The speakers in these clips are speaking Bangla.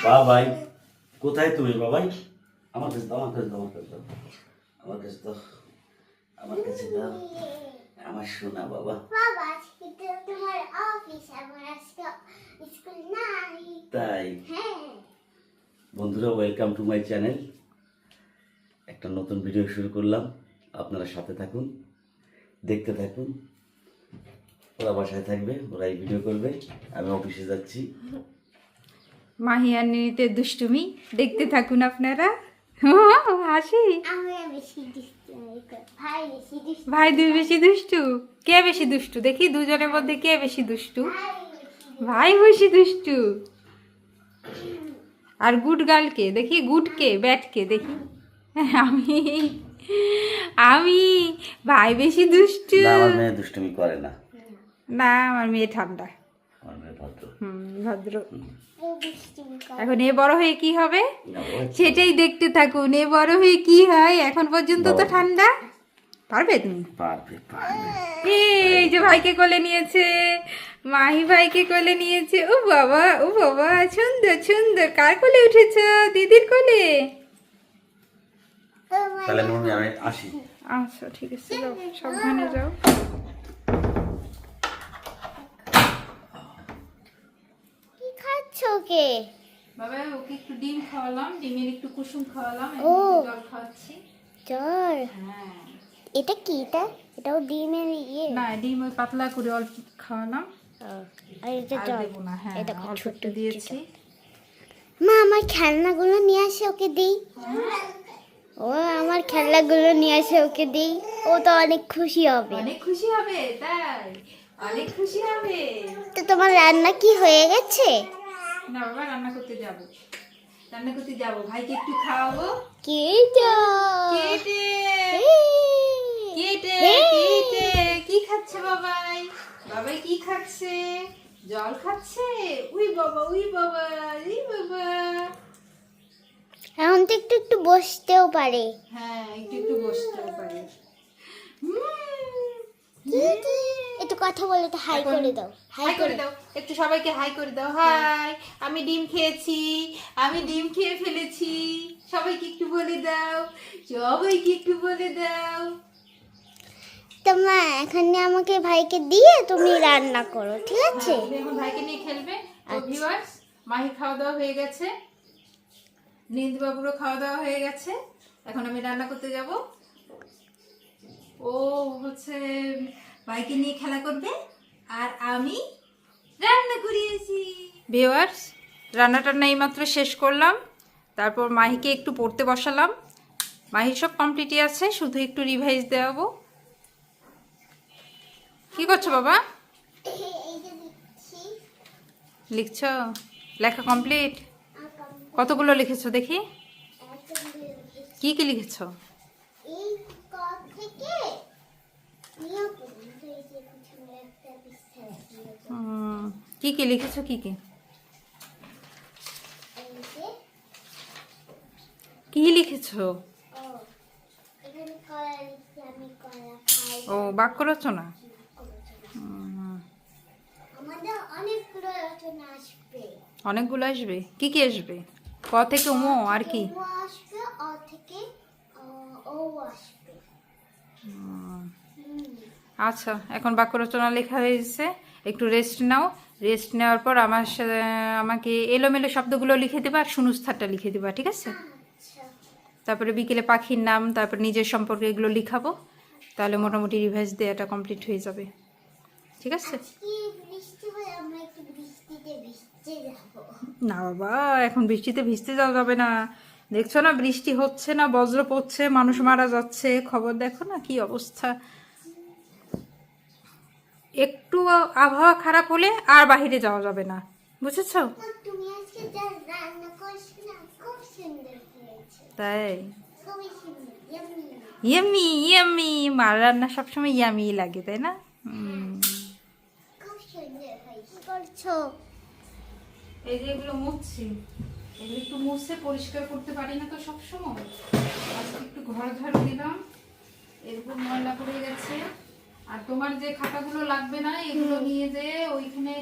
বাবাই কোথায় তুমি বাবাই? আমার কাছে দাও, আমার কাছে দাও, আমার কাছে দাও, আমার কাছে দাও, আমার কাছে দাও, আমার সোনা বাবা। বাবা আজকে তো তোমার অফিস, আমার আজকে স্কুল নাই। তাই? হ্যাঁ। বন্ধুরা, ওয়েলকাম টু মাই চ্যানেল। একটা নতুন ভিডিও শুরু করলাম, আপনারা সাথে থাকুন, দেখতে থাকুন। ওরা বাসায় থাকবে, ওরা এই ভিডিও করবে, আমি অফিসে যাচ্ছি। মাহিয়া নিতে দুষ্টুমি দেখতে থাকুন আপনারা। হাসি। আমি বেশি দুষ্টু, ভাই বেশি দুষ্টু। ভাই দুই বেশি দুষ্টু? কে বেশি দুষ্টু দেখি, দুজনের মধ্যে কে বেশি দুষ্টু? ভাই বেশি দুষ্টু। আর গুড গার্ল কে দেখি, গুড কে ব্যাড কে দেখি? আমি আমি ভাই বেশি দুষ্টু। না, আমার মেয়ে দুষ্টুমি করে না। না, আমার মেয়ে ঠান্ডা, আমার মেয়ে ভদ্র। ভদ্র। দুষ্টুমি করে। এখন এ বড় হয়ে কি হবে না বাবা, সেটাই দেখতে থাকুন। এ বড় হয়ে কি হয়, এখন পর্যন্ত তো ঠান্ডা। পারবে তুমি? পারবে পারবে। এই যে ভাইকে কোলে নিয়েছে, মাহি ভাইকে কোলে নিয়েছে। ও বাবা, ও বাবা, সুন্দর সুন্দর। কার কোলে উঠেছ? দিদির কোলে? তাহলে মম্মি আমি আসি। আচ্ছা ঠিক আছে, যাও, সাবধানে যাও। কি খাচ্ছ কে? বাবা ওকে একটু ডিম খাওয়ালাম, ডিমের একটু কুসুম খাওয়ালাম, ও। জল খাওয়াচ্ছি। জ্বর? হ্যাঁ। এটা কি? এটাও ডিমের ইয়ে? না, ডিম ওই পাতলা করে অল্প খাওয়ালাম। আর এটা আর জ্বর? দেবো না, হ্যাঁ, এটা অল্প ছোট একটু দিয়েছি। মা, আমার খেলনাগুলো নিয়ে আসে, ওকে দিই। ও আমার খেলনাগুলো নিয়ে আসে, ওকে দিই। ও তো অনেক খুশি হবে। অনেক খুশি হবে, তাই? অনেক খুশি হবে। তো তোমার রান্না কি হয়ে গেছে? না বাবা, রান্না করতে যাব, রান্না করতে যাব, ভাইকে একটু খাওয়াবো। কেটা কেটে কেটে কেটে কি খাচ্ছে বাবাই? বাবাই কি খাচ্ছে? জল খাচ্ছে। উই বাবা, উই বাবা, উই বাবা। এখন তো একটু একটু বসতেও পারে। হ্যাঁ, একটু একটু বসতেও পারে। একটু কথা বলে তো হাই করে দাও। হাই করে দাও, একটু সবাইকে হাই করে দাও। হাই, আমি ডিম খেয়েছি, আমি ডিম খেয়ে ফেলেছি। সবাইকে একটু বলে দাও, সবাইকে একটু বলে দাও। তো মা, এখানে আমাকে ভাইকে দিয়ে তুমি রান্না করো, ঠিক আছে? তুমি এখন ভাইকে নিয়ে খেলবে। তো ভিউয়ার্স, মাহি খাওয়া দাওয়া হয়ে গেছে, নীল বাবুরও খাওয়া দাওয়া হয়ে গেছে। এখন আমি রান্না করতে যাব। ও হচ্ছে ভাইকে নিয়ে খেলা করবে, আর আমি রান্না করিয়েছি। ভিউয়ার্স, রান্না টান্না এইমাত্র শেষ করলাম। তারপর মাহিকে একটু পড়তে বসালাম। মাহির সব কমপ্লিটই আছে, শুধু একটু রিভাইজ দেওয়াবো। কি করছো বাবা? লিখছো? লেখা কমপ্লিট? কতগুলো লিখেছো দেখি? কি কি লিখেছো? এই ক থেকে নিয়ে পর্যন্ত এই যে পিছনে একটা পৃষ্ঠা আছে। কি কি লিখেছো? কি কি এই যে কি লিখেছো? ও এখানে কলা লিখছি, আমি কলা খাই। ও, বাক্য রচনা। আমাদের অনেকগুলো রচনা আসবে। অনেকগুলো আসবে? কি কি আসবে? ক থেকে মো, আর কি? ও আসবে, অ থেকে ও আসবে। আচ্ছা, এখন বাক্য রচনা লেখা হয়েছে, একটু রেস্ট নাও। রেস্ট নেওয়ার পর আমাকে এলোমেলো শব্দগুলো লিখে দেবা, আর শূন্যস্থানটা লিখে দেবা, ঠিক আছে? আচ্ছা। তারপরে বিকেলে পাখির নাম, তারপর নিজের সম্পর্কে এগুলো লিখাবো। তাহলে মোটামুটি রিভাইজ দেওয়াটা কমপ্লিট হয়ে যাবে, ঠিক আছে? আজকে বৃষ্টি হলে আমরা একটু বৃষ্টিতে ভিজতে যাব। না বাবা, এখন বৃষ্টিতে ভিজতে যাওয়া যাবে না। দেখছো না বৃষ্টি হচ্ছে না, বজ্র পড়ছে, মানুষ মারা যাচ্ছে, খবর দেখো না কি অবস্থা। একটু আবহাওয়া খারাপ হলে আর বাইরে যাওয়া যাবে না, বুঝেছো? তুমি আজকে যা রান্না করছো না, খুব সুন্দর হয়েছে। তাই? খুবই সুন্দর, ইয়াম্মি। ইয়ামি ইয়ামি, মার রান্না সবসময় ইয়ামি লাগে, তাই না? খুব সুন্দর হয়েছে। কি করছো? এই যে এগুলো মুছছি, এগুলো একটু মুছে পরিষ্কার করতে পারি না তো সবসময়। আজকে একটু ঘর ঝাড়ু দিলাম, এরকম ময়লা পড়ে গেছে। আর তোমার যে খাতাগুলো লাগবে না, এগুলো নিয়ে যে ওইখানে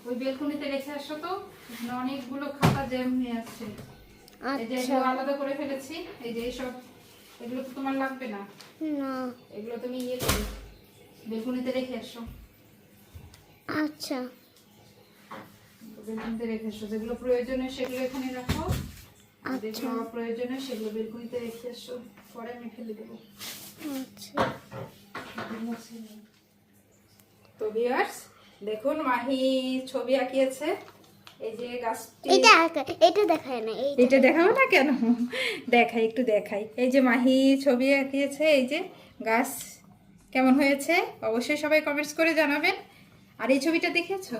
ওই বেলকনিতে রেখে আসো তো। এখানে অনেকগুলো খাতা জ্যাম হয়ে আছে। এই যে আচ্ছা এগুলো আলাদা করে ফেলেছি। এই যে এইসব, এগুলো তো তোমার লাগবে না, না এগুলো তুমি ইয়ে করো, বেলকুনিতে রেখে এসো। আচ্ছা বেলকুনিতে রেখে এসো, যেগুলো প্রয়োজনীয় সেগুলো এখানে রাখো, আর যেগুলো অপ্রয়োজনীয় সেগুলো বেলকুনিতে রেখে এসো, পরে আমি ফেলে দেবো। আচ্ছা তো ভিউয়ার্স দেখুন, মাহি ছবি আঁকিয়েছে। এই যে গাছটি, এটা দেখায় না, এটা দেখাবো না কেন, দেখাই, একটু দেখাই। এই যে মাহি ছবি আঁকিয়েছে, এই যে গাছ কেমন হয়েছে অবশ্যই সবাই কমেন্টস করে জানাবেন। আর এই ছবিটা দেখেছো?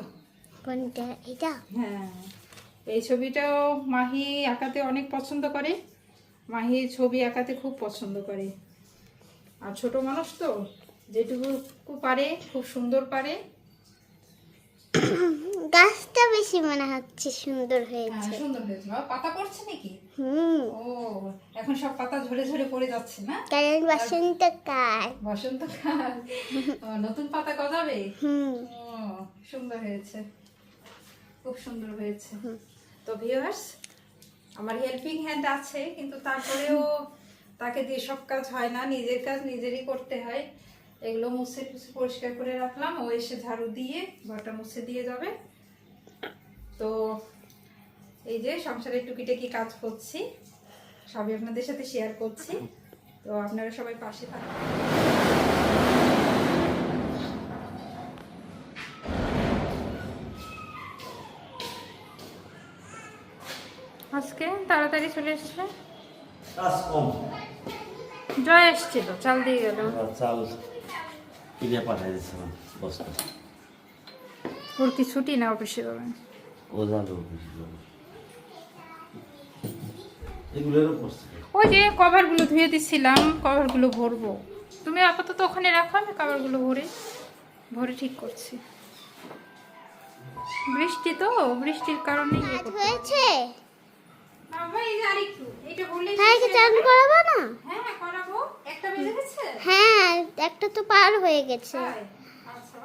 কোনটা? এটা? হ্যাঁ, এই ছবিটাও মাহি আঁকাতে অনেক পছন্দ করে। মাহি ছবি আঁকাতে খুব পছন্দ করে, আর ছোট মানুষ তো যেটুকু পারে খুব সুন্দর পারে। গাছটা বেশি মনে হচ্ছে সুন্দর হ্যাঁ, হয়েছে। সুন্দর হয়েছে। বাবা, পাতা পড়ছে নাকি? ও, এখন সব পাতা ঝরে ঝরে পড়ে যাচ্ছে না? কারণ বসন্তকাল। বসন্তকাল, নতুন পাতা গজাবে। ও, সুন্দর হয়েছে, খুব সুন্দর হয়েছে। তো ভিউয়ার্স, আমার হেল্পিং হ্যান্ড আছে, কিন্তু তারপরেও তাকে দিয়ে সব কাজ হয় না, নিজের কাজ নিজেরই করতে হয়। এগুলো মুছে টুছে পরিষ্কার করে রাখলাম, ও এসে ঝাড়ু দিয়ে ঘরটা মুছে দিয়ে যাবে। তো এই যে সংসারের টুকিটাকি কাজ করছি, সবই আপনাদের সাথে শেয়ার করছি। তো আপনারা সবাই পাশে থাকুন। আজকে তাড়াতাড়ি চলে এসছে, কাজ কম, জয় এসছিল, চাল দিয়ে গেল। চাল কিনে পাঠাই দিচ্ছিলাম বস্তা। ওর কি ছুটি না অফিসে যাবেন? ও জানো এগুলোরও করছে। ওই যে কভারগুলো ধুয়ে দিচ্ছিলাম, কভারগুলো ভরবো। তুমি আপাতত ওখানে রাখো, আমি কভারগুলো ভরে ভরে ঠিক করছি। বৃষ্টি তো, বৃষ্টির কারণে ইয়ে করতে হয়েছে? বাবা, এই যে আরেকটু, এইটা ভরলেই হ্যাঁ, কি চান করাবো না? হ্যাঁ করাবো। একটা বেজে গেছে? হ্যাঁ, একটা তো পার হয়ে গেছে। তাই? আচ্ছা,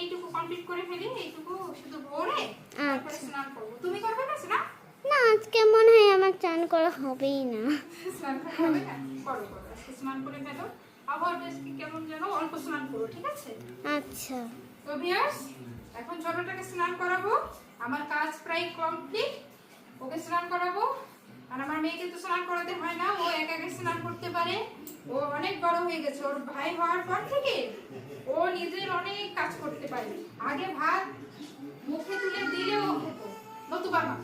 এইটুকু কমপ্লিট করে ফেলি, এইটুকু শুধু ভরে তারপরে আচ্ছা। স্নান করবো। তুমি করবে না স্নান? না, আজকে মনে হয় আমার চান করা হবেই না। স্নান করা হবে না? করো করো, আজকে স্নান করে ফেলো। আবহাওয়াটা আজকে কেমন যেন, অল্প স্নান করো, ঠিক আছে? আচ্ছা তো ভিউয়ার্স, এখন ছোটটাকে স্নান করাবো। আমার কাজ প্রায় কমপ্লিট, ওকে স্নান করাবো। আর আমার মেয়েকে তো স্নান করাতে হয় না, ও একা একা স্নান করতে পারে। ও অনেক বড় হয়ে গেছে, ওর ভাই হওয়ার পর থেকে ও নিজের অনেক কাজ করতে পারে। আগে ভাত মুখে তুলে দিলেও খেত নতুবা না,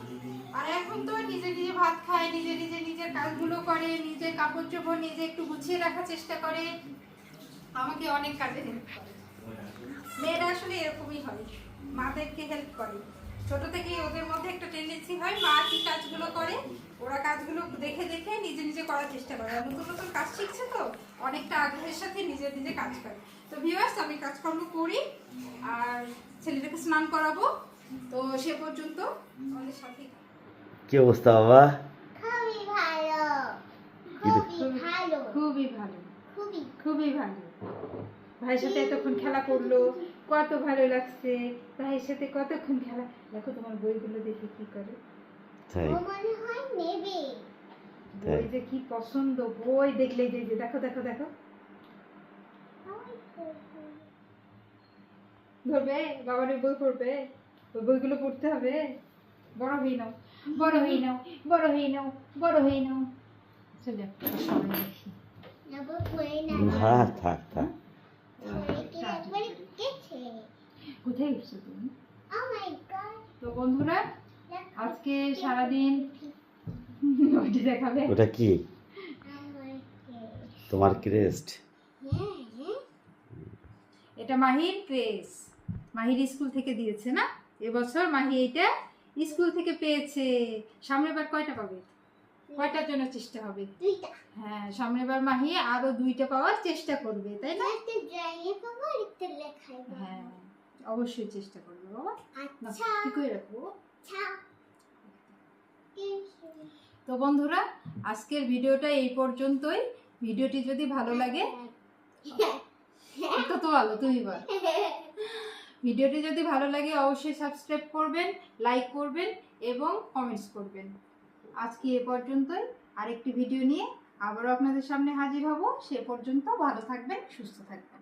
আর এখন তো নিজে নিজে ভাত খায়, নিজে নিজে নিজের কাজগুলো করে, নিজে কাপড় চোপড় নিজে একটু গুছিয়ে রাখার চেষ্টা করে, আমাকে অনেক কাজে হেল্প করে। মেয়েরা আসলে এরকমই হয়, মাদেরকে হেল্প করে। ছোট থেকেই ওদের মধ্যে একটা টেন্ডেন্সি হয়, মা কি কাজগুলো করে ওরা কাজগুলো দেখে দেখে নিজে নিজে করার চেষ্টা করে। আর নতুন নতুন কাজ শিখছে তো অনেকটা আগ্রহের সাথে নিজে নিজে কাজ করে। তো ভিউয়ার্স, আমি কাজকর্ম করি আর ছেলেটাকে স্নান করাবো। তো সে পর্যন্ত আমাদের সাথেই থাকো। কি অবস্থা বাবা? খুবই ভালো, খুবই ভালো, খুবই ভালো, খুবই। খুবই ভালো। ভাইয়ের সাথে এতক্ষণ খেলা করলো, কত ভালো লাগছে। ভাইয়ের সাথে কতক্ষণ খেলা, দেখো তোমার বইগুলো দেখে কি করে। তাই ও মনে হয় নেবে। বই যে কি পছন্দ, বই দেখলেই যে যে দেখো দেখো দেখো, ধরবে বাবার ওই বই পড়বে, ওই বইগুলো পড়তে হবে। বড় হয়ে নাও, বড় হয়ে নাও, বড় হয়ে নাও, বড় হয়ে নাও। চলে সবাই দেখি। নেবো কই না। না, থাক থাক। কি একবার গেছে। কোথায় উঠছো তুমি? ও মাই গড। তো বন্ধুরা, আজকে সারাদিন ওইটা দেখাবে। ওটা কি? আমার তোমার ক্রেস্ট? হ্যাঁ, এটা মাহির ড্রেস, মাহির স্কুল থেকে দিয়েছে না এবছর। মাহি এইটা স্কুল থেকে পেয়েছে। সামনের বার কয়টা পাবে? কয়টার জন্য চেষ্টা হবে? দুইটা। হ্যাঁ, সামনের বার মাহি আরো 2টা পাওয়ার চেষ্টা করবে, তাই না? একটা ড্রয়িং পাবো আর একটা লেখাই পাবো। হ্যাঁ, অবশ্যই চেষ্টা করবে বাবা। না, আচ্ছা কি করে রাখবো? আচ্ছা। তো বন্ধুরা, আজকের ভিডিওটা এই পর্যন্তই। ভিডিওটি যদি ভালো লাগে, তো ভালো, তুমি বল। ভিডিওটি যদি ভালো লাগে অবশ্যই সাবস্ক্রাইব করবেন, লাইক করবেন এবং কমেন্টস করবেন। আজকে এ পর্যন্তই। আরেকটি ভিডিও নিয়ে আবারও আপনাদের সামনে হাজির হব। সে পর্যন্ত ভালো থাকবেন, সুস্থ থাকবেন।